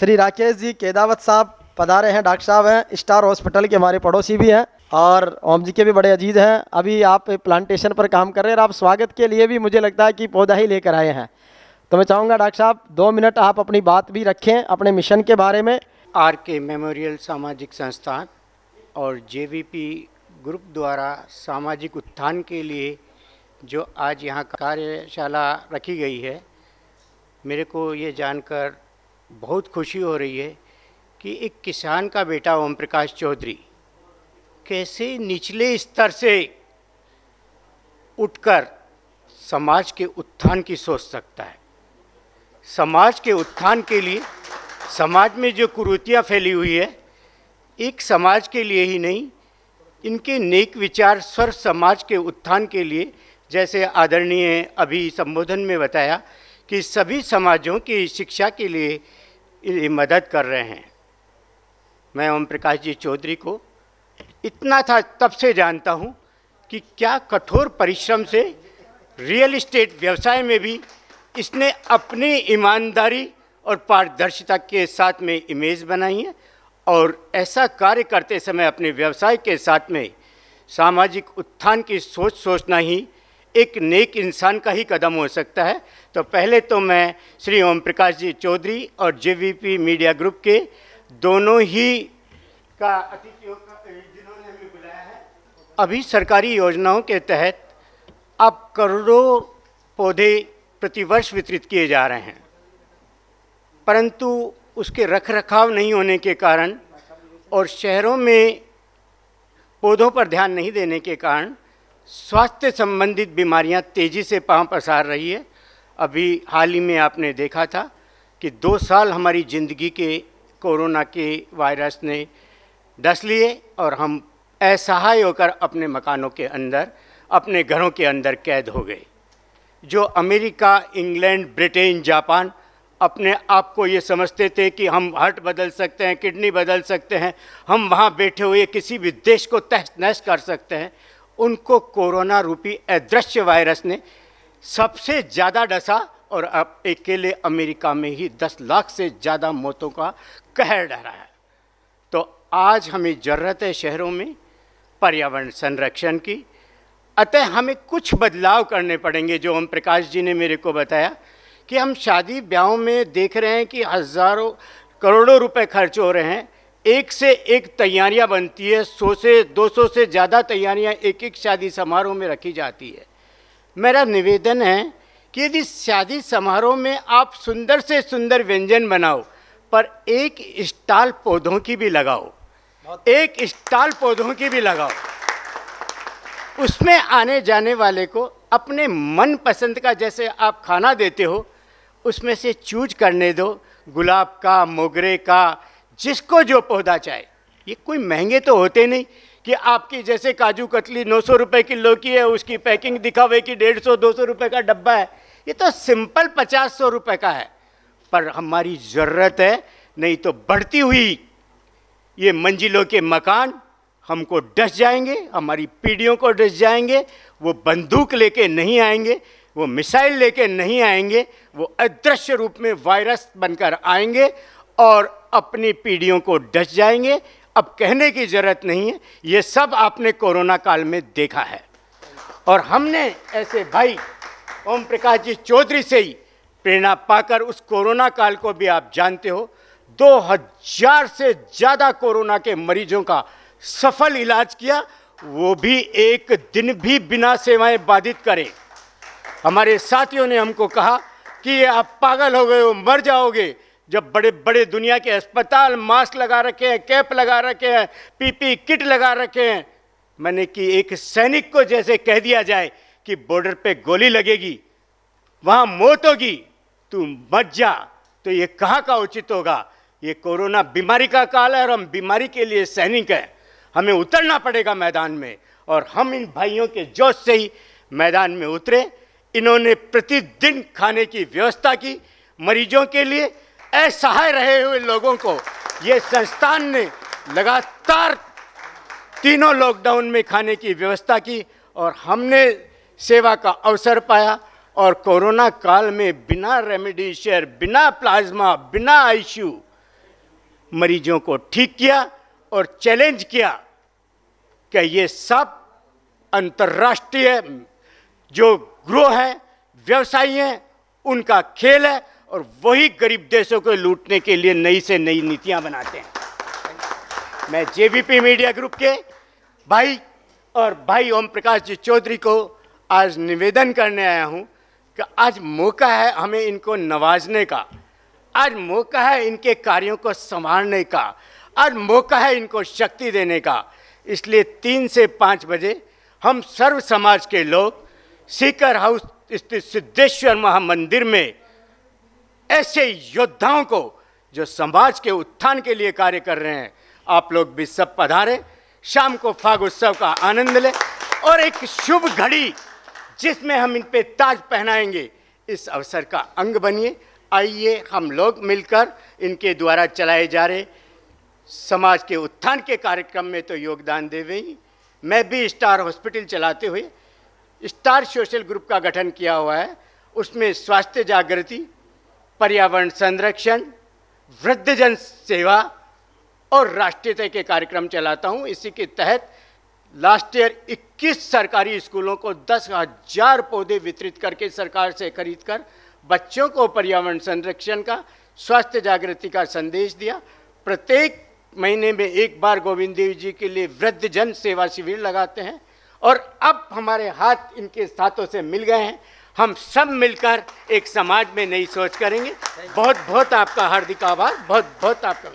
श्री राकेश जी केदावत साहब पधारे हैं। डॉक्टर साहब हैं, स्टार हॉस्पिटल के हमारे पड़ोसी भी हैं और ओम जी के भी बड़े अजीज हैं। अभी आप प्लांटेशन पर काम कर रहे हैं और आप स्वागत के लिए भी मुझे लगता है कि पौधा ही लेकर आए हैं। तो मैं चाहूँगा डॉक्टर साहब 2 मिनट आप अपनी बात भी रखें अपने मिशन के बारे में। आर.के. मेमोरियल सामाजिक संस्थान और जेवीपी ग्रुप द्वारा सामाजिक उत्थान के लिए जो आज यहाँ कार्यशाला रखी गई है, मेरे को ये जानकर बहुत खुशी हो रही है कि एक किसान का बेटा ओम प्रकाश चौधरी कैसे निचले स्तर से उठकर समाज के उत्थान की सोच सकता है। समाज के उत्थान के लिए, समाज में जो कुरीतियाँ फैली हुई है, एक समाज के लिए ही नहीं, इनके नेक विचार सर्व समाज के उत्थान के लिए, जैसे आदरणीय अभी संबोधन में बताया कि सभी समाजों की शिक्षा के लिए मदद कर रहे हैं। मैं ओम प्रकाश जी चौधरी को इतना था तब से जानता हूँ कि क्या कठोर परिश्रम से रियल एस्टेट व्यवसाय में भी इसने अपनी ईमानदारी और पारदर्शिता के साथ में इमेज बनाई है और ऐसा कार्य करते समय अपने व्यवसाय के साथ में सामाजिक उत्थान की सोच सोचना ही एक नेक इंसान का ही कदम हो सकता है। तो पहले तो मैं श्री ओम प्रकाश जी चौधरी और जेवीपी मीडिया ग्रुप के दोनों ही का अतिथियों का जिन्होंने हमें बुलाया है। अभी सरकारी योजनाओं के तहत अब करोड़ों पौधे प्रतिवर्ष वितरित किए जा रहे हैं, परंतु उसके रखरखाव नहीं होने के कारण और शहरों में पौधों पर ध्यान नहीं देने के कारण स्वास्थ्य संबंधित बीमारियां तेज़ी से पांव पसार रही है। अभी हाल ही में आपने देखा था कि 2 साल हमारी ज़िंदगी के कोरोना के वायरस ने डस लिए और हम असहाय होकर अपने मकानों के अंदर, अपने घरों के अंदर कैद हो गए। जो अमेरिका, इंग्लैंड, ब्रिटेन, जापान अपने आप को ये समझते थे कि हम हार्ट बदल सकते हैं, किडनी बदल सकते हैं, हम वहाँ बैठे हुए किसी भी देश को तहस नहस कर सकते हैं, उनको कोरोना रूपी अदृश्य वायरस ने सबसे ज़्यादा डसा और अब अकेले अमेरिका में ही 10 लाख से ज़्यादा मौतों का कहर ढहा है। तो आज हमें ज़रूरत है शहरों में पर्यावरण संरक्षण की, अतः हमें कुछ बदलाव करने पड़ेंगे। जो ओम प्रकाश जी ने मेरे को बताया कि हम शादी ब्याहों में देख रहे हैं कि हज़ारों करोड़ों रुपए खर्च हो रहे हैं, एक से एक तैयारियां बनती है, 100 से 200 से ज़्यादा तैयारियां एक एक शादी समारोह में रखी जाती है। मेरा निवेदन है कि यदि शादी समारोह में आप सुंदर से सुंदर व्यंजन बनाओ, पर एक स्टॉल पौधों की भी लगाओ, एक स्टॉल पौधों की भी लगाओ। उसमें आने जाने वाले को अपने मन पसंद का, जैसे आप खाना देते हो, उसमें से चूज करने दो, गुलाब का, मोगरे का, जिसको जो पौधा चाहे। ये कोई महंगे तो होते नहीं कि आपकी जैसे काजू कतली 900 रुपये किलो की है, उसकी पैकिंग दिखावे कि 150-200 रुपये का डब्बा है। ये तो सिंपल 50-100 रुपये का है। पर हमारी ज़रूरत है, नहीं तो बढ़ती हुई ये मंजिलों के मकान हमको डस जाएंगे, हमारी पीढ़ियों को डस जाएंगे। वो बंदूक लेके नहीं आएंगे, वो मिसाइल लेके नहीं आएंगे, वो अदृश्य रूप में वायरस बनकर आएंगे और अपनी पीढ़ियों को डस जाएंगे। अब कहने की ज़रूरत नहीं है, ये सब आपने कोरोना काल में देखा है। और हमने ऐसे भाई ओम प्रकाश जी चौधरी से ही प्रेरणा पाकर उस कोरोना काल को भी आप जानते हो, 2000 से ज़्यादा कोरोना के मरीजों का सफल इलाज किया, वो भी एक दिन भी बिना सेवाएं बाधित करे। हमारे साथियों ने हमको कहा कि ये आप पागल हो गए हो, मर जाओगे, जब बड़े बड़े दुनिया के अस्पताल मास्क लगा रखे हैं, कैप लगा रखे हैं, पीपी किट लगा रखे हैं। मैंने कि एक सैनिक को जैसे कह दिया जाए कि बॉर्डर पे गोली लगेगी, वहाँ मौत होगी, तू मत जा, तो ये कहाँ का उचित होगा। ये कोरोना बीमारी का काल है और हम बीमारी के लिए सैनिक हैं, हमें उतरना पड़ेगा मैदान में। और हम इन भाइयों के जोश से ही मैदान में उतरे। इन्होंने प्रतिदिन खाने की व्यवस्था की, मरीजों के लिए असहाय रहे हुए लोगों को ये संस्थान ने लगातार तीनों लॉकडाउन में खाने की व्यवस्था की और हमने सेवा का अवसर पाया। और कोरोना काल में बिना रेमडेसिविर, बिना प्लाज्मा, बिना आईसीयू मरीजों को ठीक किया और चैलेंज किया कि ये सब अंतर्राष्ट्रीय जो ग्रोह है, व्यवसायी हैं, उनका खेल है और वही गरीब देशों को लूटने के लिए नई से नई नीतियां बनाते हैं। मैं जेवीपी मीडिया ग्रुप के भाई और भाई ओम प्रकाश जी चौधरी को आज निवेदन करने आया हूं कि आज मौका है हमें इनको नवाजने का, आज मौका है इनके कार्यों को संभालने का, आज मौका है इनको शक्ति देने का। इसलिए 3 से 5 बजे हम सर्व समाज के लोग सीकर हाउस स्थित सिद्धेश्वर महामंदिर में ऐसे योद्धाओं को जो समाज के उत्थान के लिए कार्य कर रहे हैं, आप लोग भी सब पधारें, शाम को फाग उत्सव का आनंद लें और एक शुभ घड़ी जिसमें हम इन पे ताज पहनाएंगे, इस अवसर का अंग बनिए। आइए हम लोग मिलकर इनके द्वारा चलाए जा रहे समाज के उत्थान के कार्यक्रम में तो योगदान देवे ही। मैं भी स्टार हॉस्पिटल चलाते हुए स्टार सोशल ग्रुप का गठन किया हुआ है, उसमें स्वास्थ्य जागृति, पर्यावरण संरक्षण, वृद्धजन सेवा और राष्ट्रीयता के कार्यक्रम चलाता हूं। इसी के तहत लास्ट ईयर 21 सरकारी स्कूलों को 10,000 पौधे वितरित करके सरकार से खरीद कर बच्चों को पर्यावरण संरक्षण का, स्वास्थ्य जागृति का संदेश दिया। प्रत्येक महीने में एक बार गोविंद देव जी के लिए वृद्धजन सेवा शिविर लगाते हैं और अब हमारे हाथ इनके हाथों से मिल गए हैं। हम सब मिलकर एक समाज में नई सोच करेंगे। बहुत बहुत आपका हार्दिक आभार, बहुत बहुत आपका।